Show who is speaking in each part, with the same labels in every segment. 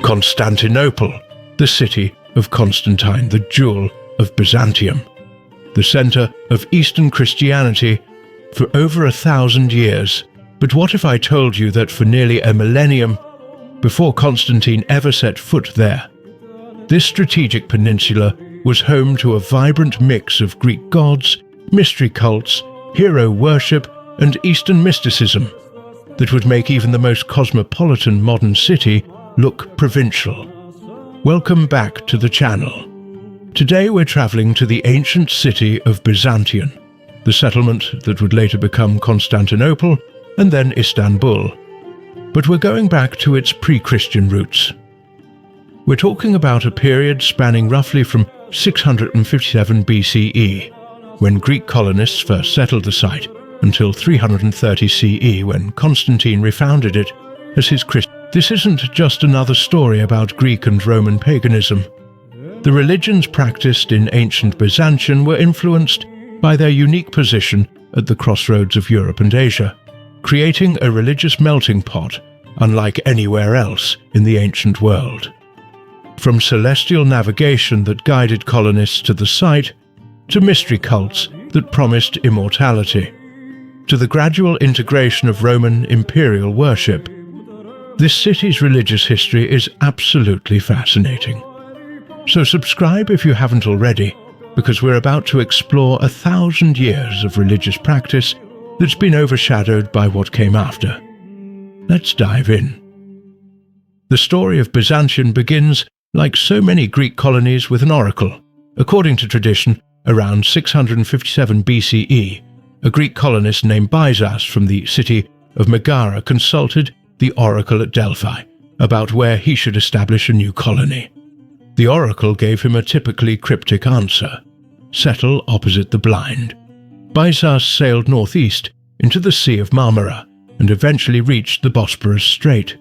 Speaker 1: Constantinople, the city of Constantine, the jewel of Byzantium, the center of Eastern Christianity for over 1,000 years. But what if I told you that for nearly a millennium, before Constantine ever set foot there, this strategic peninsula was home to a vibrant mix of Greek gods, mystery cults, hero worship, and Eastern mysticism that would make even the most cosmopolitan modern city look provincial? Welcome back to the channel. Today we're traveling to the ancient city of Byzantion, the settlement that would later become Constantinople and then Istanbul. But we're going back to its pre-Christian roots. We're talking about a period spanning roughly from 657 BCE, when Greek colonists first settled the site, until 330 CE, when Constantine refounded it as his Christian. This isn't just another story about Greek and Roman paganism. The religions practiced in ancient Byzantion were influenced by their unique position at the crossroads of Europe and Asia, creating a religious melting pot unlike anywhere else in the ancient world. From celestial navigation that guided colonists to the site, to mystery cults that promised immortality, to the gradual integration of Roman imperial worship, this city's religious history is absolutely fascinating. So subscribe if you haven't already, because we're about to explore 1,000 years of religious practice that's been overshadowed by what came after. Let's dive in. The story of Byzantion begins, like so many Greek colonies, with an oracle. According to tradition, around 657 BCE, a Greek colonist named Byzas from the city of Megara consulted the oracle at Delphi about where he should establish a new colony. The oracle gave him a typically cryptic answer: settle opposite the blind. Byzas sailed northeast into the Sea of Marmara and eventually reached the Bosporus Strait.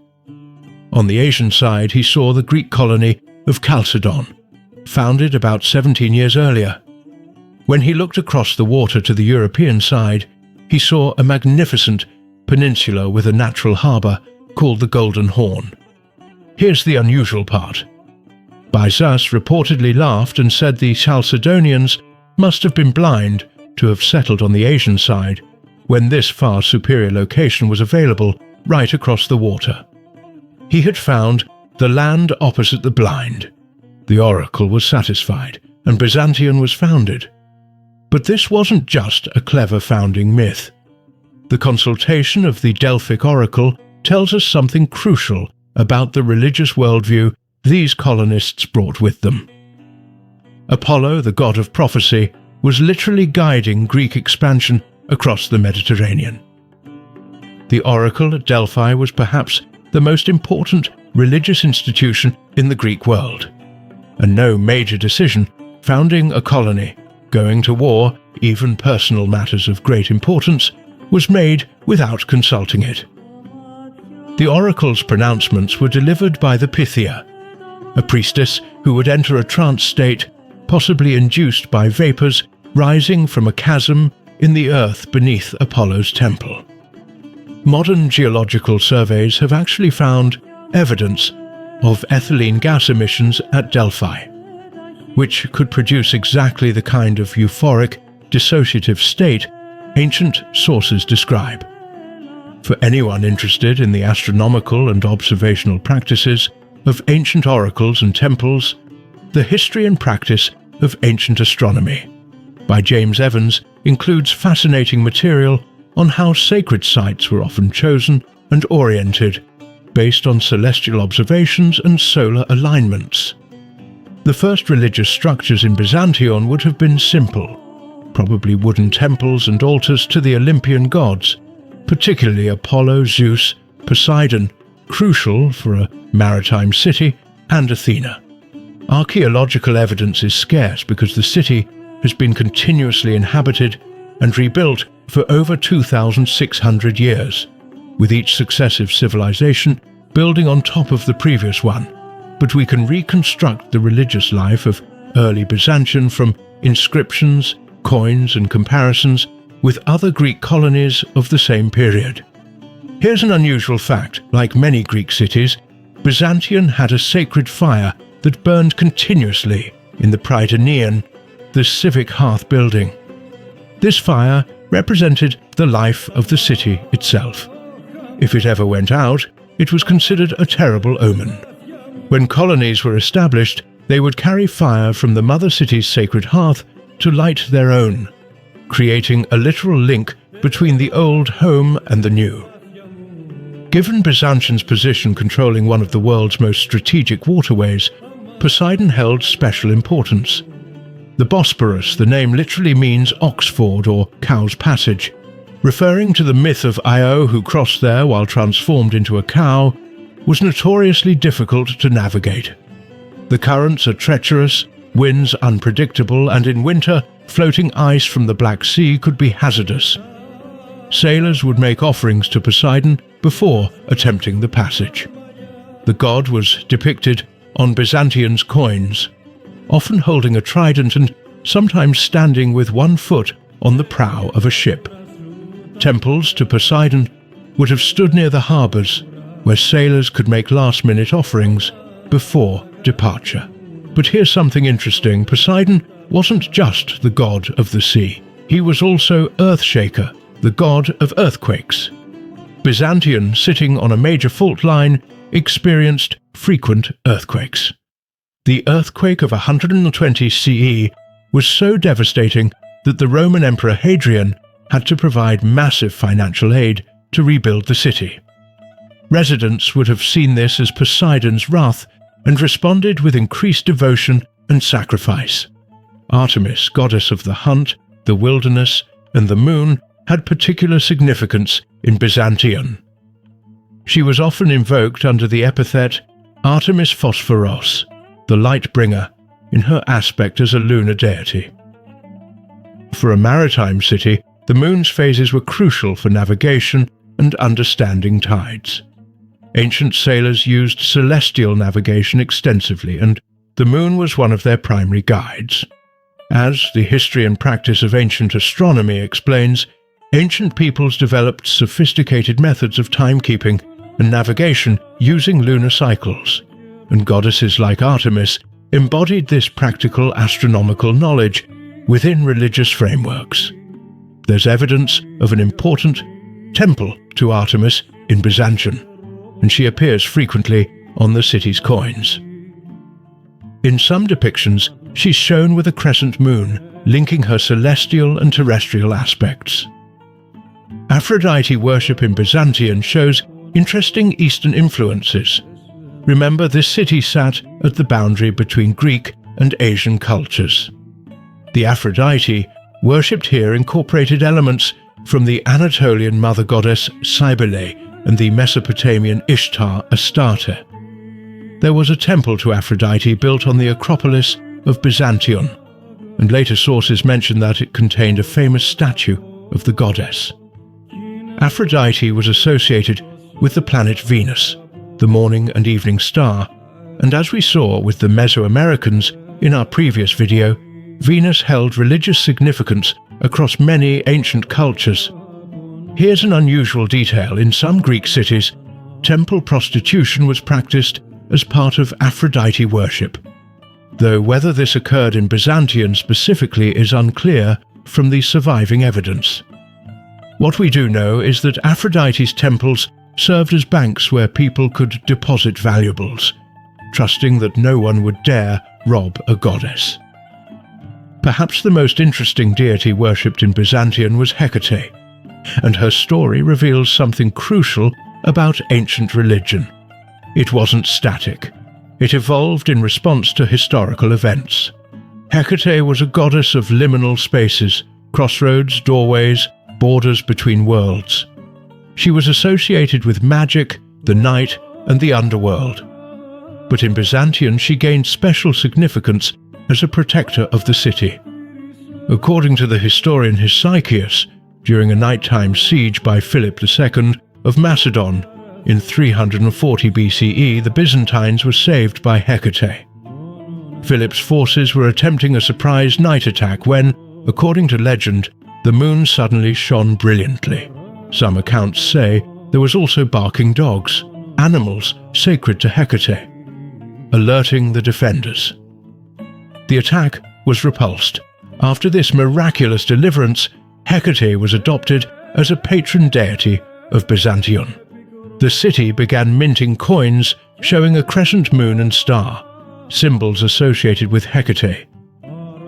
Speaker 1: On the Asian side, he saw the Greek colony of Chalcedon, founded about 17 years earlier. When he looked across the water to the European side, he saw a magnificent peninsula with a natural harbour called the Golden Horn. Here's the unusual part. Byzas reportedly laughed and said the Chalcedonians must have been blind to have settled on the Asian side when this far superior location was available right across the water. He had found the land opposite the blind. The oracle was satisfied, and Byzantion was founded. But this wasn't just a clever founding myth. The consultation of the Delphic oracle tells us something crucial about the religious worldview these colonists brought with them. Apollo, the god of prophecy, was literally guiding Greek expansion across the Mediterranean. The oracle at Delphi was perhaps the most important religious institution in the Greek world, and no major decision, founding a colony, going to war, even personal matters of great importance, was made without consulting it. The oracle's pronouncements were delivered by the Pythia, a priestess who would enter a trance state, possibly induced by vapors rising from a chasm in the earth beneath Apollo's temple. Modern geological surveys have actually found evidence of ethylene gas emissions at Delphi, which could produce exactly the kind of euphoric, dissociative state ancient sources describe. For anyone interested in the astronomical and observational practices of ancient oracles and temples, The History and Practice of Ancient Astronomy by James Evans includes fascinating material on how sacred sites were often chosen and oriented based on celestial observations and solar alignments. The first religious structures in Byzantion would have been simple, probably wooden temples and altars to the Olympian gods, particularly Apollo, Zeus, Poseidon, crucial for a maritime city, and Athena. Archaeological evidence is scarce because the city has been continuously inhabited and rebuilt for over 2,600 years, with each successive civilization building on top of the previous one. But we can reconstruct the religious life of early Byzantion from inscriptions, coins, and comparisons with other Greek colonies of the same period. Here's an unusual fact. Like many Greek cities, Byzantion had a sacred fire that burned continuously in the Prytaneon, the civic hearth building. This fire represented the life of the city itself. If it ever went out, it was considered a terrible omen. When colonies were established, they would carry fire from the mother city's sacred hearth to light their own, creating a literal link between the old home and the new. Given Byzantion's position controlling one of the world's most strategic waterways, Poseidon held special importance. The Bosporus, the name literally means Oxford or Cow's Passage, referring to the myth of Io who crossed there while transformed into a cow, was notoriously difficult to navigate. The currents are treacherous, winds unpredictable, and in winter, floating ice from the Black Sea could be hazardous. Sailors would make offerings to Poseidon before attempting the passage. The god was depicted on Byzantion's coins, often holding a trident and sometimes standing with one foot on the prow of a ship. Temples to Poseidon would have stood near the harbours, where sailors could make last-minute offerings before departure. But here's something interesting. Poseidon wasn't just the god of the sea. He was also Earthshaker, the god of earthquakes. Byzantion, sitting on a major fault line, experienced frequent earthquakes. The earthquake of 120 CE was so devastating that the Roman Emperor Hadrian had to provide massive financial aid to rebuild the city. Residents would have seen this as Poseidon's wrath and responded with increased devotion and sacrifice. Artemis, goddess of the hunt, the wilderness, and the moon, had particular significance in Byzantion. She was often invoked under the epithet Artemis Phosphoros, the light bringer, in her aspect as a lunar deity. For a maritime city, the moon's phases were crucial for navigation and understanding tides. Ancient sailors used celestial navigation extensively, and the moon was one of their primary guides. As the history and practice of ancient astronomy explains, ancient peoples developed sophisticated methods of timekeeping and navigation using lunar cycles, and goddesses like Artemis embodied this practical astronomical knowledge within religious frameworks. There's evidence of an important temple to Artemis in Byzantion, and she appears frequently on the city's coins. In some depictions, she's shown with a crescent moon, linking her celestial and terrestrial aspects. Aphrodite worship in Byzantion shows interesting Eastern influences. Remember, this city sat at the boundary between Greek and Asian cultures. The Aphrodite worshipped here incorporated elements from the Anatolian mother goddess Cybele and the Mesopotamian Ishtar Astarte. There was a temple to Aphrodite built on the Acropolis of Byzantion, and later sources mention that it contained a famous statue of the goddess. Aphrodite was associated with the planet Venus, the morning and evening star, and as we saw with the Mesoamericans in our previous video, Venus held religious significance across many ancient cultures. Here's an unusual detail. In some Greek cities, temple prostitution was practiced as part of Aphrodite worship, though whether this occurred in Byzantion specifically is unclear from the surviving evidence. What we do know is that Aphrodite's temples served as banks where people could deposit valuables, trusting that no one would dare rob a goddess. Perhaps the most interesting deity worshipped in Byzantion was Hecate, and her story reveals something crucial about ancient religion. It wasn't static. It evolved in response to historical events. Hecate was a goddess of liminal spaces, crossroads, doorways, borders between worlds. She was associated with magic, the night, and the underworld. But in Byzantion, she gained special significance as a protector of the city. According to the historian Cassius, during a nighttime siege by Philip II of Macedon in 340 BCE, the Byzantines were saved by Hecate. Philip's forces were attempting a surprise night attack when, according to legend, the moon suddenly shone brilliantly. Some accounts say there was also barking dogs, animals sacred to Hecate, alerting the defenders. The attack was repulsed. After this miraculous deliverance, Hecate was adopted as a patron deity of Byzantion. The city began minting coins showing a crescent moon and star, symbols associated with Hecate,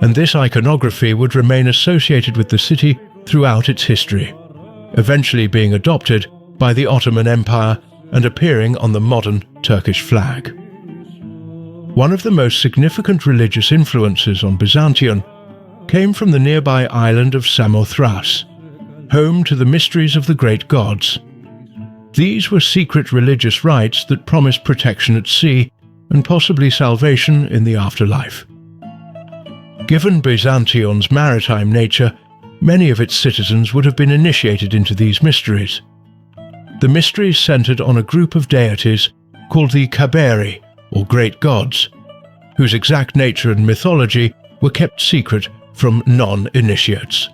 Speaker 1: and this iconography would remain associated with the city throughout its history, eventually being adopted by the Ottoman Empire and appearing on the modern Turkish flag. One of the most significant religious influences on Byzantion came from the nearby island of Samothrace, home to the mysteries of the great gods. These were secret religious rites that promised protection at sea and possibly salvation in the afterlife. Given Byzantion's maritime nature, many of its citizens would have been initiated into these mysteries. The mysteries centered on a group of deities called the Kaberi, or great gods, whose exact nature and mythology were kept secret from non-initiates.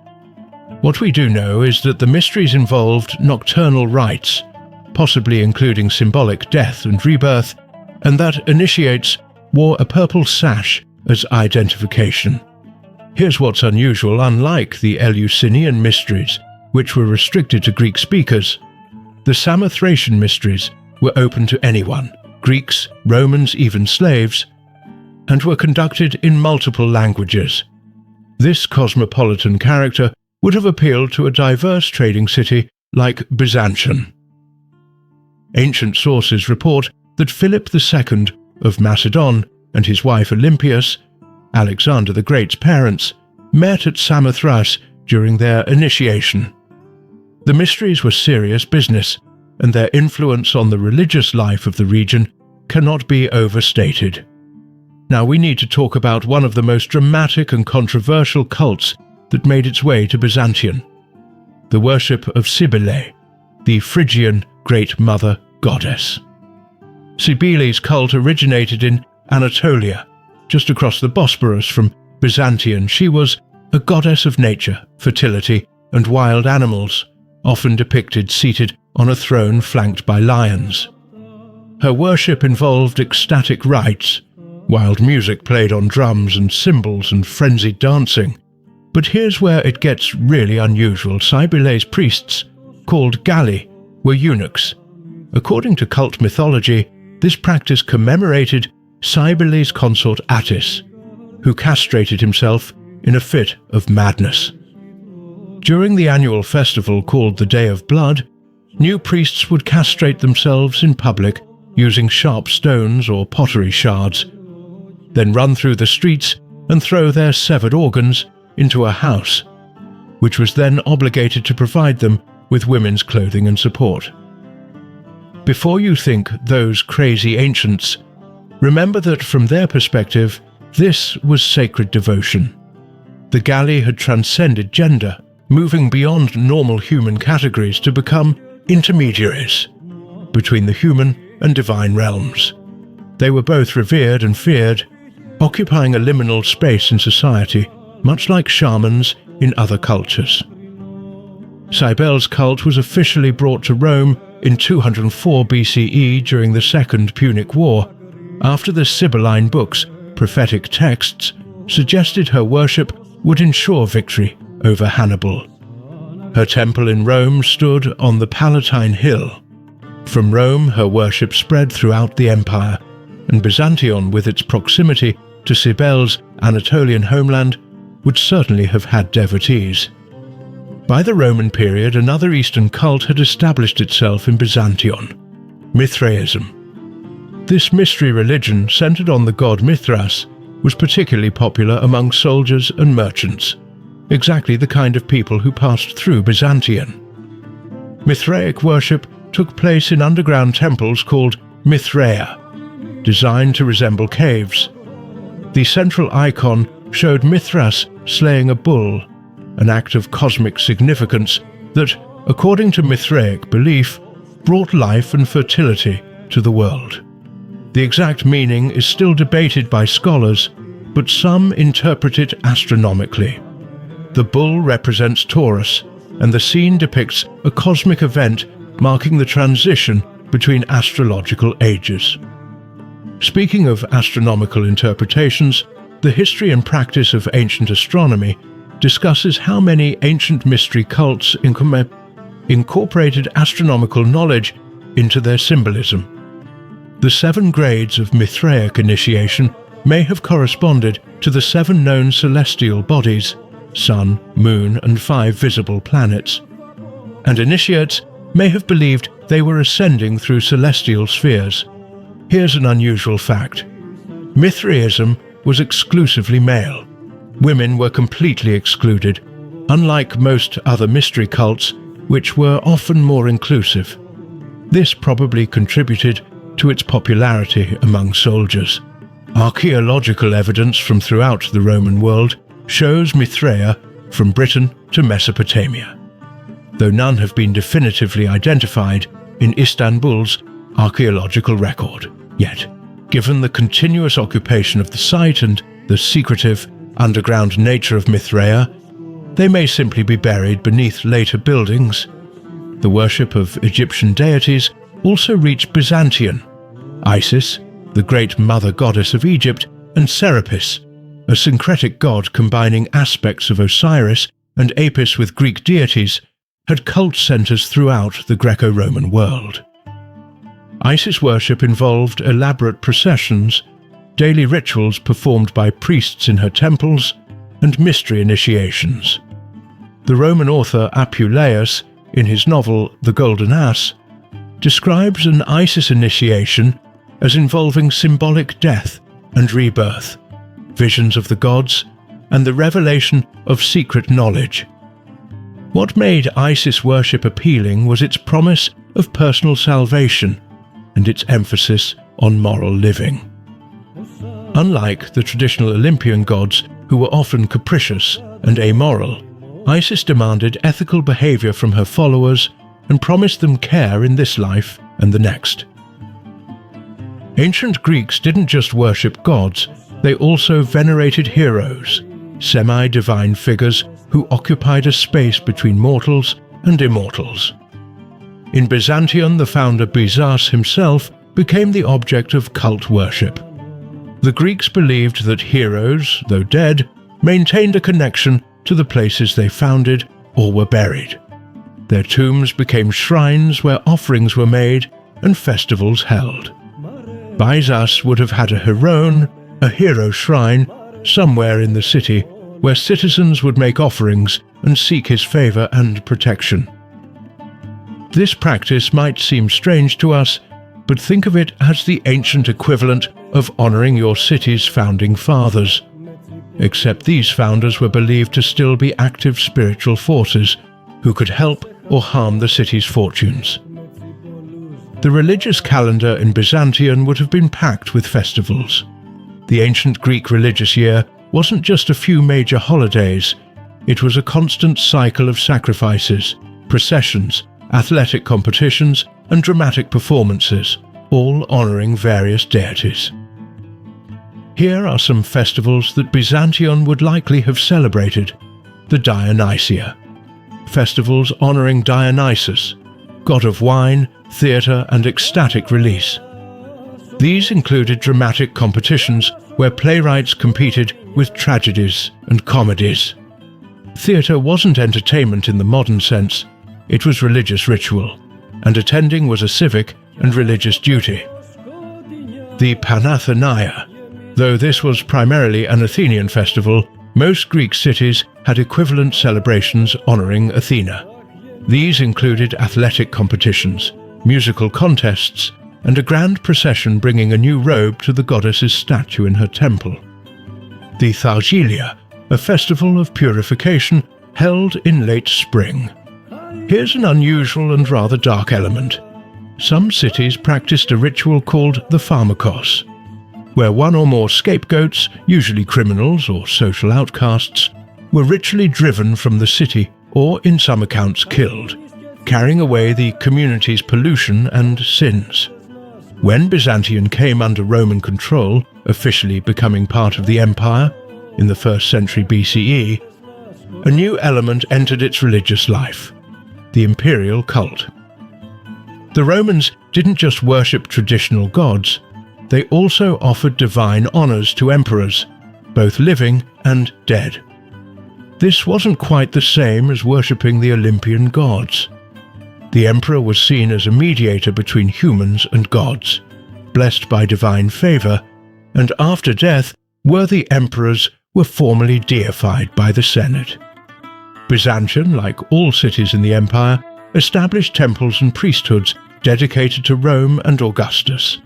Speaker 1: What we do know is that the mysteries involved nocturnal rites, possibly including symbolic death and rebirth, and that initiates wore a purple sash as identification. Here's what's unusual: unlike the Eleusinian mysteries, which were restricted to Greek speakers, the Samothracian mysteries were open to anyone, Greeks, Romans, even slaves, and were conducted in multiple languages. This cosmopolitan character would have appealed to a diverse trading city like Byzantion. Ancient sources report that Philip II of Macedon and his wife Olympias, Alexander the Great's parents, met at Samothrace during their initiation. The mysteries were serious business, and their influence on the religious life of the region cannot be overstated. Now we need to talk about one of the most dramatic and controversial cults that made its way to Byzantion: the worship of Cybele, the Phrygian Great Mother Goddess. Cybele's cult originated in Anatolia, just across the Bosporus from Byzantion. She was a goddess of nature, fertility, and wild animals, often depicted seated on a throne flanked by lions. Her worship involved ecstatic rites, wild music played on drums and cymbals, and frenzied dancing. But here's where it gets really unusual. Cybele's priests, called Galli, were eunuchs. According to cult mythology, this practice commemorated Cybele's consort Attis, who castrated himself in a fit of madness. During the annual festival called the Day of Blood, new priests would castrate themselves in public using sharp stones or pottery shards, then run through the streets and throw their severed organs into a house, which was then obligated to provide them with women's clothing and support. Before you think those crazy ancients, remember that from their perspective, this was sacred devotion. The Galli had transcended gender, moving beyond normal human categories to become intermediaries between the human and divine realms. They were both revered and feared, occupying a liminal space in society, much like shamans in other cultures. Cybele's cult was officially brought to Rome in 204 BCE during the Second Punic War, after the Sibylline books, prophetic texts, suggested her worship would ensure victory over Hannibal. Her temple in Rome stood on the Palatine Hill. From Rome, her worship spread throughout the empire, and Byzantion, with its proximity to Cybele's Anatolian homeland, would certainly have had devotees. By the Roman period, another Eastern cult had established itself in Byzantion: Mithraism. This mystery religion, centered on the god Mithras, was particularly popular among soldiers and merchants, exactly the kind of people who passed through Byzantion. Mithraic worship took place in underground temples called Mithraea, designed to resemble caves. The central icon showed Mithras slaying a bull, an act of cosmic significance that, according to Mithraic belief, brought life and fertility to the world. The exact meaning is still debated by scholars, but some interpret it astronomically. The bull represents Taurus, and the scene depicts a cosmic event marking the transition between astrological ages. Speaking of astronomical interpretations, the history and practice of ancient astronomy discusses how many ancient mystery cults incorporated astronomical knowledge into their symbolism. The 7 grades of Mithraic initiation may have corresponded to the 7 known celestial bodies, Sun, Moon, and 5 visible planets, and initiates may have believed they were ascending through celestial spheres. Here's an unusual fact. Mithraism was exclusively male. Women were completely excluded, unlike most other mystery cults, which were often more inclusive. This probably contributed to its popularity among soldiers. Archaeological evidence from throughout the Roman world shows Mithraea from Britain to Mesopotamia, though none have been definitively identified in Istanbul's archaeological record yet. Given the continuous occupation of the site and the secretive, underground nature of Mithraea, they may simply be buried beneath later buildings. The worship of Egyptian deities also reached Byzantion. Isis, the great mother goddess of Egypt, and Serapis, a syncretic god combining aspects of Osiris and Apis with Greek deities, had cult centers throughout the Greco-Roman world. Isis worship involved elaborate processions, daily rituals performed by priests in her temples, and mystery initiations. The Roman author Apuleius, in his novel The Golden Ass, describes an Isis initiation as involving symbolic death and rebirth, visions of the gods, and the revelation of secret knowledge. What made Isis worship appealing was its promise of personal salvation and its emphasis on moral living. Unlike the traditional Olympian gods, who were often capricious and amoral, Isis demanded ethical behavior from her followers and promised them care in this life and the next. Ancient Greeks didn't just worship gods, they also venerated heroes, semi-divine figures who occupied a space between mortals and immortals. In Byzantion, the founder Byzas himself became the object of cult worship. The Greeks believed that heroes, though dead, maintained a connection to the places they founded or were buried. Their tombs became shrines where offerings were made and festivals held. Byzas would have had a Heron, a hero shrine, somewhere in the city where citizens would make offerings and seek his favor and protection. This practice might seem strange to us, but think of it as the ancient equivalent of honoring your city's founding fathers. Except these founders were believed to still be active spiritual forces who could help or harm the city's fortunes. The religious calendar in Byzantion would have been packed with festivals. The ancient Greek religious year wasn't just a few major holidays, it was a constant cycle of sacrifices, processions, athletic competitions, and dramatic performances, all honoring various deities. Here are some festivals that Byzantion would likely have celebrated. The Dionysia. Festivals honoring Dionysus, god of wine, theatre, and ecstatic release. These included dramatic competitions where playwrights competed with tragedies and comedies. Theatre wasn't entertainment in the modern sense, it was religious ritual, and attending was a civic and religious duty. The Panathenaia. Though this was primarily an Athenian festival, most Greek cities had equivalent celebrations honoring Athena. These included athletic competitions, musical contests, and a grand procession bringing a new robe to the goddess's statue in her temple. The Thargelia, a festival of purification held in late spring. Here's an unusual and rather dark element. Some cities practiced a ritual called the Pharmakos, where one or more scapegoats, usually criminals or social outcasts, were ritually driven from the city or, in some accounts, killed, carrying away the community's pollution and sins. When Byzantion came under Roman control, officially becoming part of the empire in the 1st century BCE, a new element entered its religious life: the imperial cult. The Romans didn't just worship traditional gods, they also offered divine honors to emperors, both living and dead. This wasn't quite the same as worshipping the Olympian gods. The emperor was seen as a mediator between humans and gods, blessed by divine favor, and after death, worthy emperors were formally deified by the Senate. Byzantion, like all cities in the empire, established temples and priesthoods dedicated to Rome and Augustus.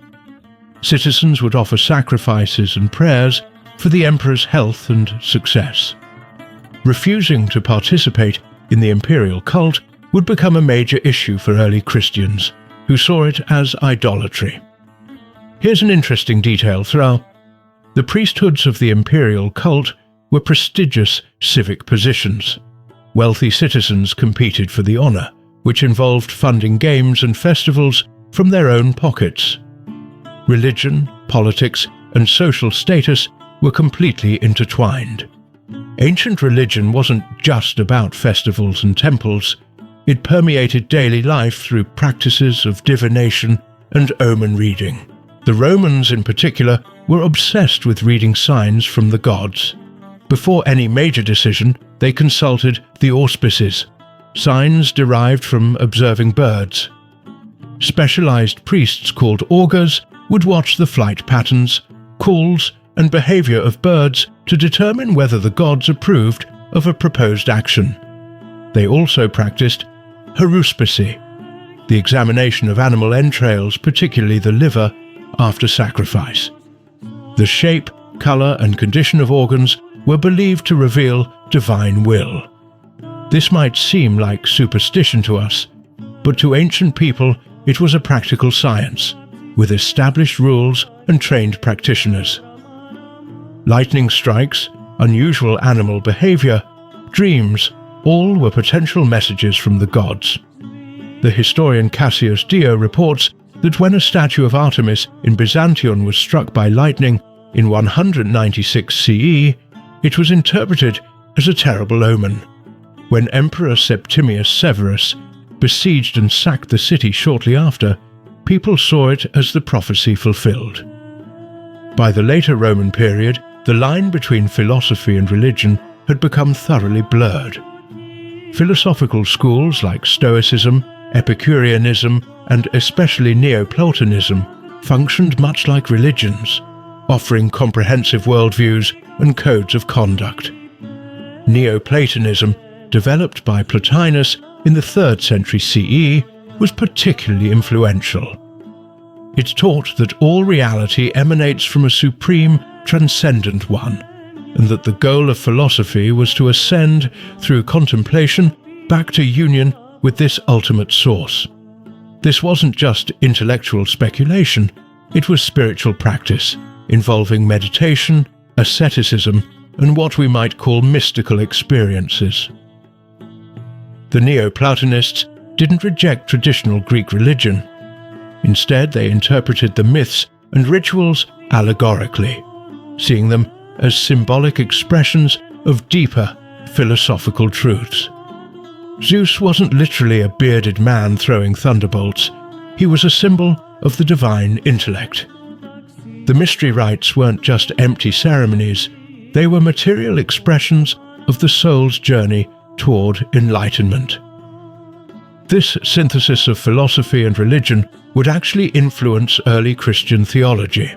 Speaker 1: Citizens would offer sacrifices and prayers for the emperor's health and success. Refusing to participate in the imperial cult would become a major issue for early Christians, who saw it as idolatry. Here's an interesting detail throughout. The priesthoods of the imperial cult were prestigious civic positions. Wealthy citizens competed for the honor, which involved funding games and festivals from their own pockets. Religion, politics, and social status were completely intertwined. Ancient religion wasn't just about festivals and temples. It permeated daily life through practices of divination and omen reading. The Romans, in particular, were obsessed with reading signs from the gods. Before any major decision, they consulted the auspices, signs derived from observing birds. Specialized priests called augurs would watch the flight patterns, calls, and behavior of birds to determine whether the gods approved of a proposed action. They also practiced haruspicy, the examination of animal entrails, particularly the liver, after sacrifice. The shape, color, and condition of organs were believed to reveal divine will. This might seem like superstition to us, but to ancient people it was a practical science, with established rules and trained practitioners. Lightning strikes, unusual animal behavior, dreams, all were potential messages from the gods. The historian Cassius reports that when a statue of Artemis in Byzantion was struck by lightning in 196 CE, it was interpreted as a terrible omen. When Emperor Septimius Severus besieged and sacked the city shortly after, people saw it as the prophecy fulfilled. By the later Roman period, the line between philosophy and religion had become thoroughly blurred. Philosophical schools like Stoicism, Epicureanism, and especially Neoplatonism functioned much like religions, offering comprehensive worldviews and codes of conduct. Neoplatonism, developed by Plotinus in the 3rd century CE, was particularly influential. It taught that all reality emanates from a supreme, transcendent one, and that the goal of philosophy was to ascend through contemplation back to union with this ultimate source. This wasn't just intellectual speculation, it was spiritual practice, involving meditation, asceticism, and what we might call mystical experiences. The Neoplatonists didn't reject traditional Greek religion. Instead, they interpreted the myths and rituals allegorically, seeing them as symbolic expressions of deeper philosophical truths. Zeus wasn't literally a bearded man throwing thunderbolts. He was a symbol of the divine intellect. The mystery rites weren't just empty ceremonies, they were material expressions of the soul's journey toward enlightenment. This synthesis of philosophy and religion would actually influence early Christian theology.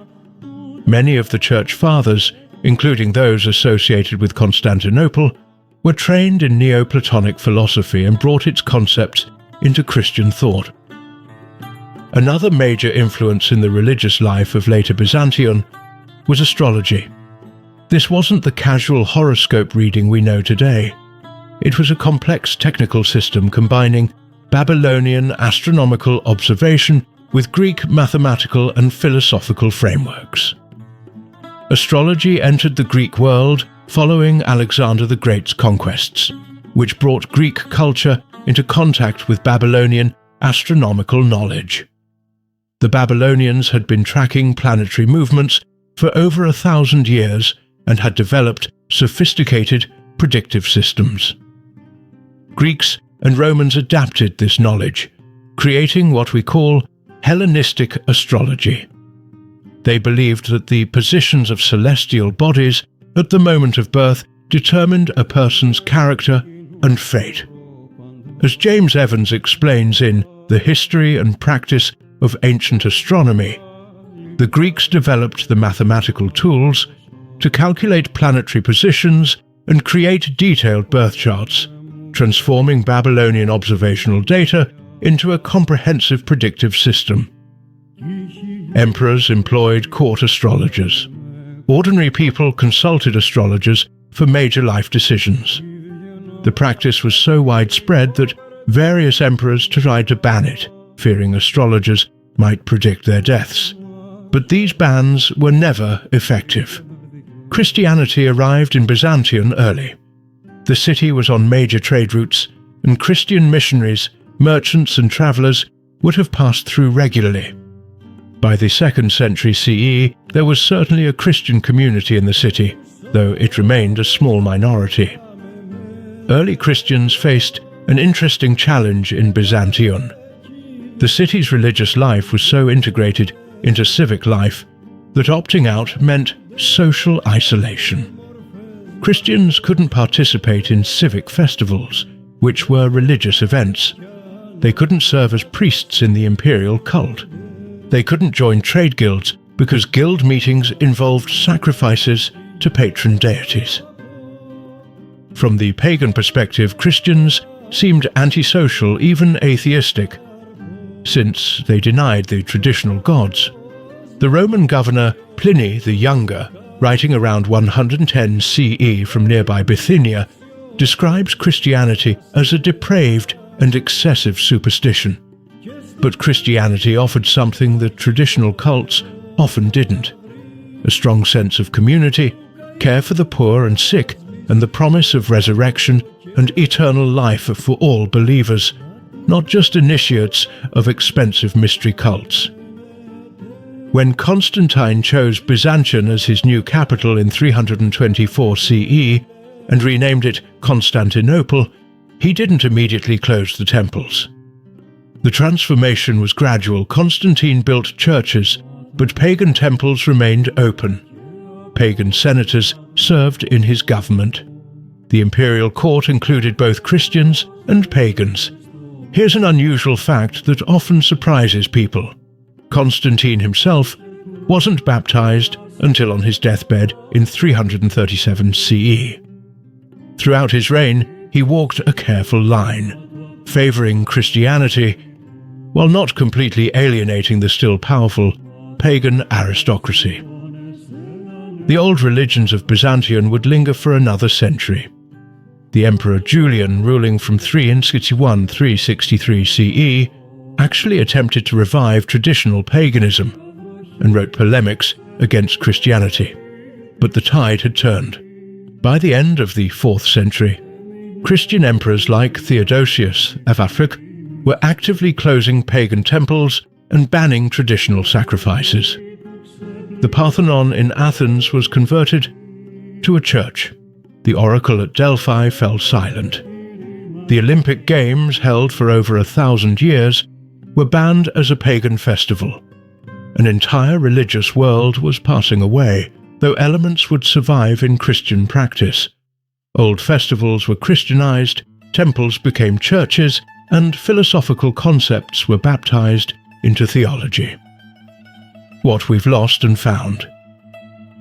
Speaker 1: Many of the Church Fathers, including those associated with Constantinople, were trained in Neoplatonic philosophy and brought its concepts into Christian thought. Another major influence in the religious life of later Byzantion was astrology. This wasn't the casual horoscope reading we know today. It was a complex technical system combining Babylonian astronomical observation with Greek mathematical and philosophical frameworks. Astrology entered the Greek world following Alexander the Great's conquests, which brought Greek culture into contact with Babylonian astronomical knowledge. The Babylonians had been tracking planetary movements for over 1,000 years and had developed sophisticated predictive systems. Greeks and Romans adapted this knowledge, creating what we call Hellenistic astrology. They believed that the positions of celestial bodies at the moment of birth determined a person's character and fate. As James Evans explains in The History and Practice of Ancient Astronomy, the Greeks developed the mathematical tools to calculate planetary positions and create detailed birth charts, transforming Babylonian observational data into a comprehensive predictive system. Emperors employed court astrologers. Ordinary people consulted astrologers for major life decisions. The practice was so widespread that various emperors tried to ban it, fearing astrologers might predict their deaths. But these bans were never effective. Christianity arrived in Byzantion early. The city was on major trade routes, and Christian missionaries, merchants and travellers would have passed through regularly. By the 2nd century CE, there was certainly a Christian community in the city, though it remained a small minority. Early Christians faced an interesting challenge in Byzantion. The city's religious life was so integrated into civic life that opting out meant social isolation. Christians couldn't participate in civic festivals, which were religious events. They couldn't serve as priests in the imperial cult. They couldn't join trade guilds because guild meetings involved sacrifices to patron deities. From the pagan perspective, Christians seemed antisocial, even atheistic, since they denied the traditional gods. The Roman governor Pliny the Younger, writing around 110 CE from nearby Bithynia, describes Christianity as a depraved and excessive superstition. But Christianity offered something that traditional cults often didn't: a strong sense of community, care for the poor and sick, and the promise of resurrection and eternal life for all believers, not just initiates of expensive mystery cults. When Constantine chose Byzantion as his new capital in 324 CE and renamed it Constantinople, he didn't immediately close the temples. The transformation was gradual. Constantine built churches, but pagan temples remained open. Pagan senators served in his government. The imperial court included both Christians and pagans. Here's an unusual fact that often surprises people. Constantine himself wasn't baptized until on his deathbed in 337 CE. Throughout his reign, he walked a careful line, favoring Christianity while not completely alienating the still powerful pagan aristocracy. The old religions of Byzantion would linger for another century. The Emperor Julian, ruling from 363 CE, actually attempted to revive traditional paganism and wrote polemics against Christianity. But the tide had turned. By the end of the 4th century, Christian emperors like Theodosius of Africa were actively closing pagan temples and banning traditional sacrifices. The Parthenon in Athens was converted to a church. The oracle at Delphi fell silent. The Olympic Games, held for over 1,000 years, were banned as a pagan festival. An entire religious world was passing away, though elements would survive in Christian practice. Old festivals were Christianized, temples became churches, and philosophical concepts were baptized into theology. What we've lost and found.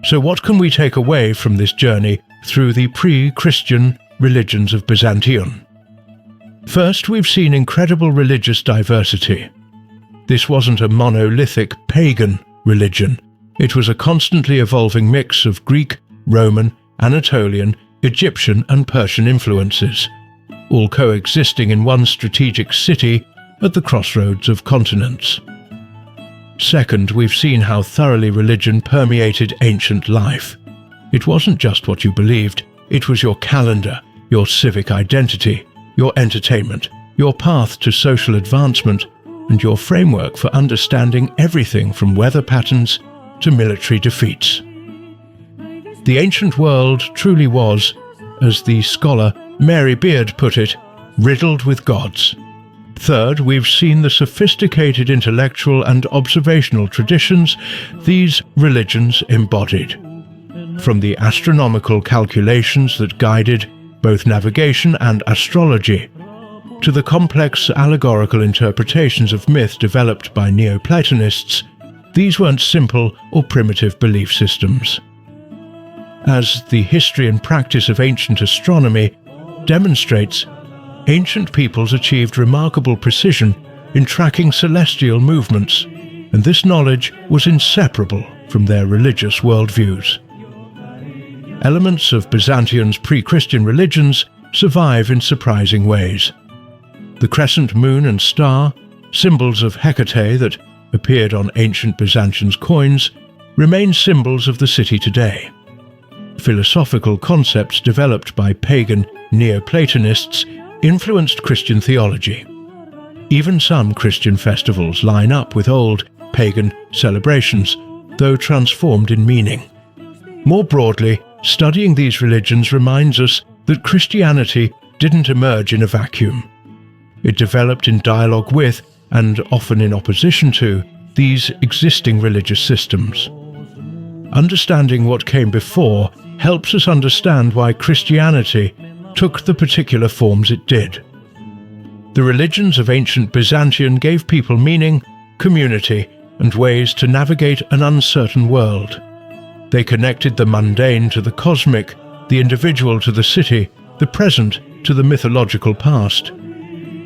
Speaker 1: So what can we take away from this journey through the pre-Christian religions of Byzantion? First, we've seen incredible religious diversity. This wasn't a monolithic pagan religion. It was a constantly evolving mix of Greek, Roman, Anatolian, Egyptian and Persian influences, all coexisting in one strategic city at the crossroads of continents. Second, we've seen how thoroughly religion permeated ancient life. It wasn't just what you believed, it was your calendar, your civic identity, your entertainment, your path to social advancement, and your framework for understanding everything from weather patterns to military defeats. The ancient world truly was, as the scholar Mary Beard put it, riddled with gods. Third, we've seen the sophisticated intellectual and observational traditions these religions embodied. From the astronomical calculations that guided both navigation and astrology, to the complex allegorical interpretations of myth developed by Neoplatonists, these weren't simple or primitive belief systems. As the history and practice of ancient astronomy demonstrates, ancient peoples achieved remarkable precision in tracking celestial movements, and this knowledge was inseparable from their religious worldviews. Elements of Byzantion's pre-Christian religions survive in surprising ways. The crescent moon and star, symbols of Hecate that appeared on ancient Byzantian coins, remain symbols of the city today. Philosophical concepts developed by pagan Neoplatonists influenced Christian theology. Even some Christian festivals line up with old pagan celebrations, though transformed in meaning. More broadly, studying these religions reminds us that Christianity didn't emerge in a vacuum. It developed in dialogue with, and often in opposition to, these existing religious systems. Understanding what came before helps us understand why Christianity took the particular forms it did. The religions of ancient Byzantium gave people meaning, community, and ways to navigate an uncertain world. They connected the mundane to the cosmic, the individual to the city, the present to the mythological past.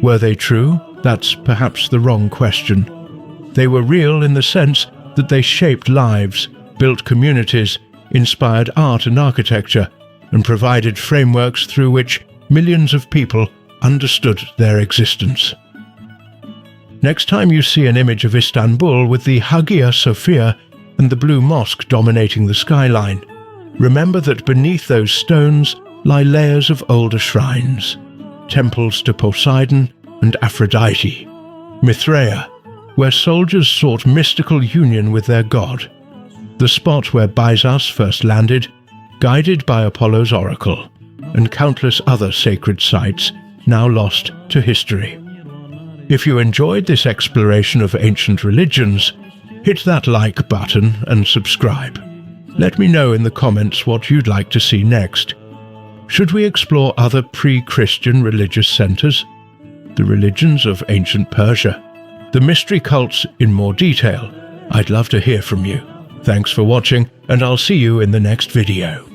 Speaker 1: Were they true? That's perhaps the wrong question. They were real in the sense that they shaped lives, built communities, inspired art and architecture, and provided frameworks through which millions of people understood their existence. Next time you see an image of Istanbul with the Hagia Sophia and the Blue Mosque dominating the skyline, remember that beneath those stones lie layers of older shrines, temples to Poseidon and Aphrodite, Mithraea, where soldiers sought mystical union with their god, the spot where Byzas first landed, guided by Apollo's oracle, and countless other sacred sites now lost to history. If you enjoyed this exploration of ancient religions, hit that like button and subscribe. Let me know in the comments what you'd like to see next. Should we explore other pre-Christian religious centers? The religions of ancient Persia? The mystery cults in more detail? I'd love to hear from you. Thanks for watching, and I'll see you in the next video.